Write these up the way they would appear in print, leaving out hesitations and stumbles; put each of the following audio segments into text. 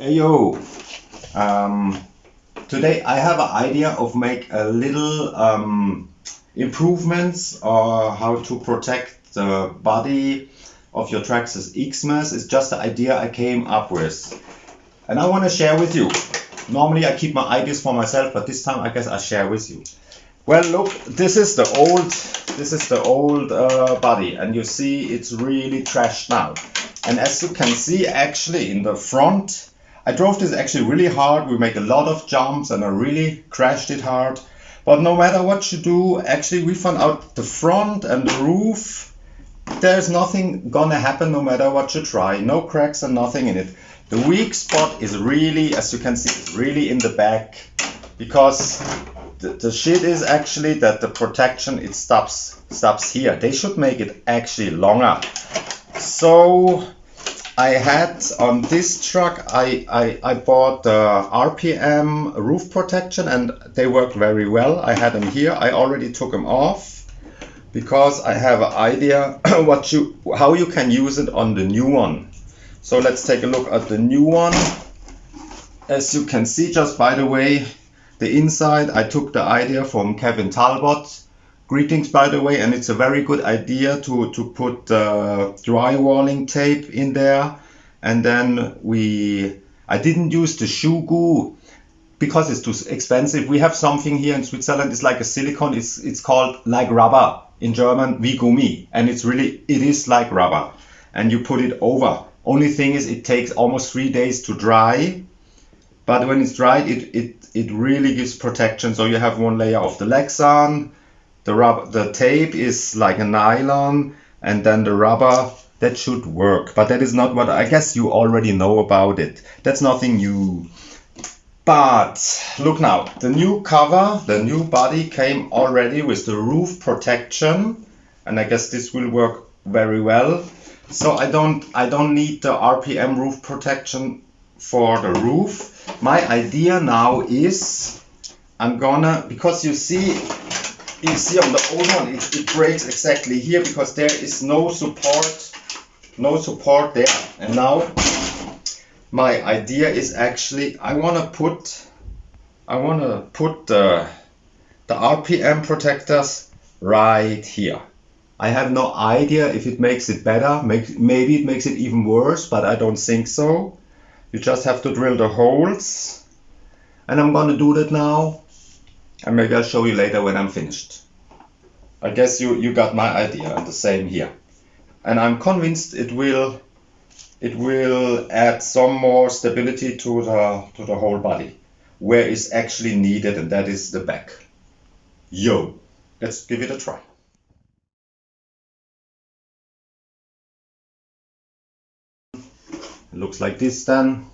Hey yo, um, today I have an idea of make a little improvements or how to protect the body of your Traxxas Xmas. It's just the idea I came up with, and I want to share with you. Normally I keep my ideas for myself, but this time I guess I share with you. Well, look, this is the old body, and you see it's really trashed now. And as you can see, actually in the front, I drove this actually really hard. We make a lot of jumps and I really crashed it hard. But no matter what you do, actually we found out the front and the roof, there's nothing gonna happen no matter what you try. No cracks and nothing in it. The weak spot is really, as you can see, it's really in the back, because the shit is actually that the protection, it stops here. They should make it actually longer. So I had on this truck, I bought the RPM roof protection, and they work very well. I had them here. I already took them off because I have an idea how you can use it on the new one. So let's take a look at the new one. As you can see, just by the way, the inside, I took the idea from Kevin Talbot. Greetings, by the way, and it's a very good idea to put drywalling tape in there. And then I didn't use the shoe glue because it's too expensive. We have something here in Switzerland. It's like a silicone. It's called like rubber, in German wie Gummi, and it is like rubber, and you put it over. Only thing is it takes almost 3 days to dry, but when it's dried, it really gives protection. So you have one layer of the Lexan. The tape is like a nylon, and then the rubber, that should work. But that is not what, I guess you already know about it. That's nothing new. But look now, the new cover, the new body came already with the roof protection, and I guess this will work very well. So I don't need the RPM roof protection for the roof. My idea now is because you see on the old one, it breaks exactly here because there is no support there. And now my idea is actually I want to put the RPM protectors right here. I have no idea if it makes it better. Maybe it makes it even worse, but I don't think so. You just have to drill the holes, and I'm going to do that now. And maybe I'll show you later when I'm finished. I guess you got my idea, and the same here. And I'm convinced it will add some more stability to the whole body, where it's actually needed, and that is the back. Yo, let's give it a try. It looks like this then.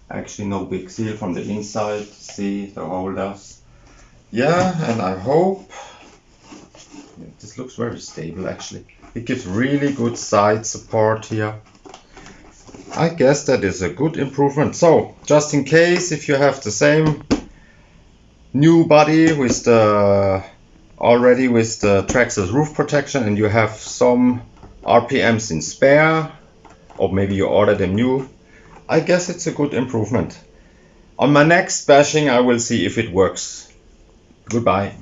Actually no big seal from the inside. See the holders. Yeah, and I hope this looks very stable actually. It gives really good side support here. I guess that is a good improvement. So just in case, if you have the same new body with the Traxxas roof protection and you have some RPMs in spare, or maybe you order them new, I guess it's a good improvement. On my next bashing I will see if it works. Goodbye.